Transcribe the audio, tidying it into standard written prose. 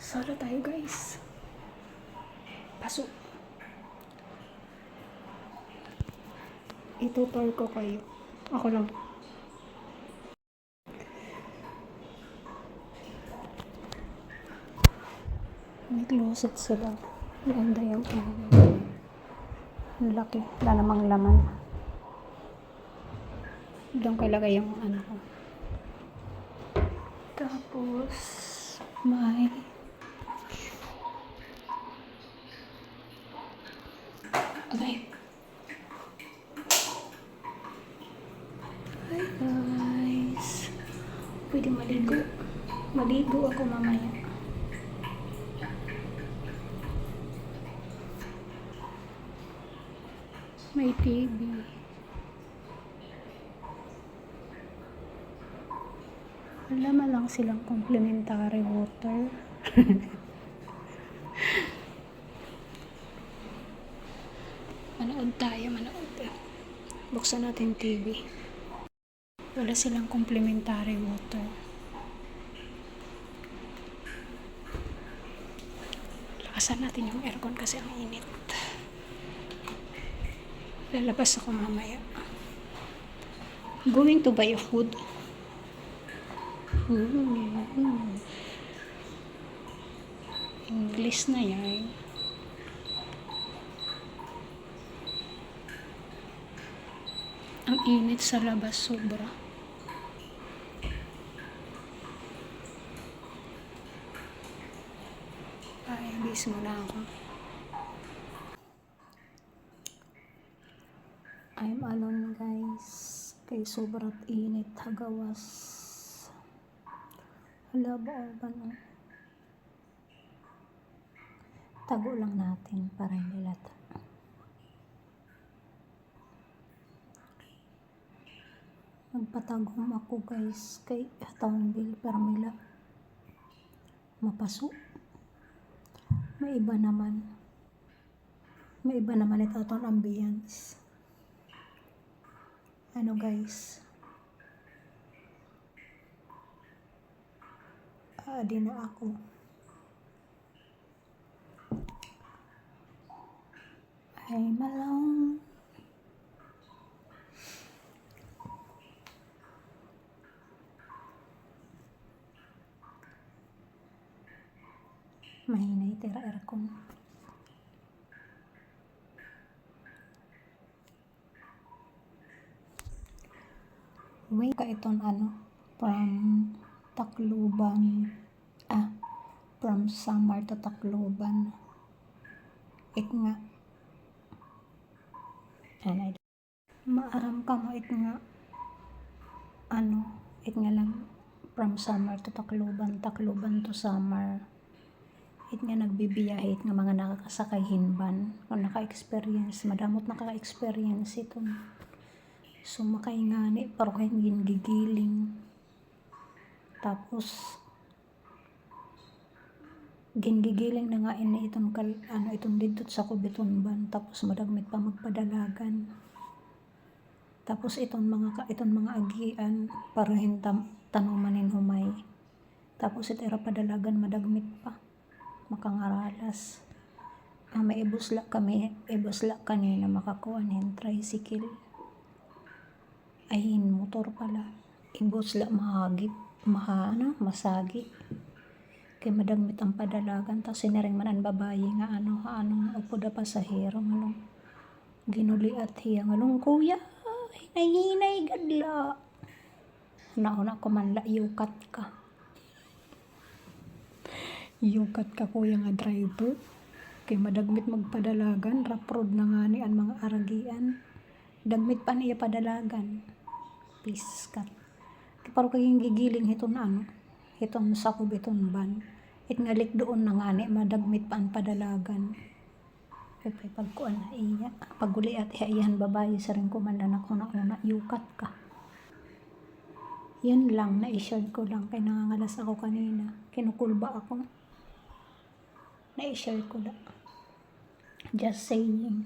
Sala tayo guys. Pasok. Itutor ko kayo. Ako lang. May closet sila. Ganda yung ang laki. Wala namang laman. Doon kalagay yung ano ko. Tapos may okay. Hi guys. Pwede maligo. Maligo ako mamaya. May TV. Wala lang silang complimentary water. Manood tayo, manood. Buksan natin TV. Wala silang complimentary water. Lakasan natin yung aircon kasi ang init. Lalabas ako mamaya. Going to buy a food. English na yan. Ang init sa labas, sobra. Ay, bis mo na ako. I'm alone guys. Kay sobrang init, hagawas. Hala ba ba no? Tago lang natin para hindi lata. Magpatagom ako guys kay town bill permila mapaso. May iba naman ito itong ambience. Ano guys, di na ako. I'm alone. Mahinay tira aircon. May ka itong ano from Tacloban, from Samar to Tacloban. It nga maaram ka mo it nga it nga lang from Samar to Tacloban, Tacloban to Samar. It nga nagbibiyahe nga mga nakakasakay hinban kung naka-experience, madamot naka-experience ito. Sumakay nga ni pero hindi gigiling. Tapos gingigiling na nga ini itong dito sa Kubitunban. Tapos madagmit pa magpadalagan. Tapos itong mga agian para tanumanin humay. Tapos itera padalagan madagmit pa makangaralas. May ibusla kanina makakuan hin tricycle. Ay motor pala. Ibusla masagi. Kay madagmit ang padalagan ta sinaring man ang babayi nga upo da pasahero ngalong ginuli at hiya ngalong kuya hinay gadla nauna ko man la yukat ka kuya nga driver kay madagmit magpadalagan raprod na nga ni ang mga aragian dagmit pa niya padalagan piskat pero kayong gigiling hitong sa Kubitunban it ngalik doon na nga ni madagmit pa ang padalagan pagkuan na iya paguli at iyan babae sa rin kumandan ako na una yukat ka yan lang na-share ko lang kay nangangalas ako kanina kinukulba ako na-share ko lang just saying.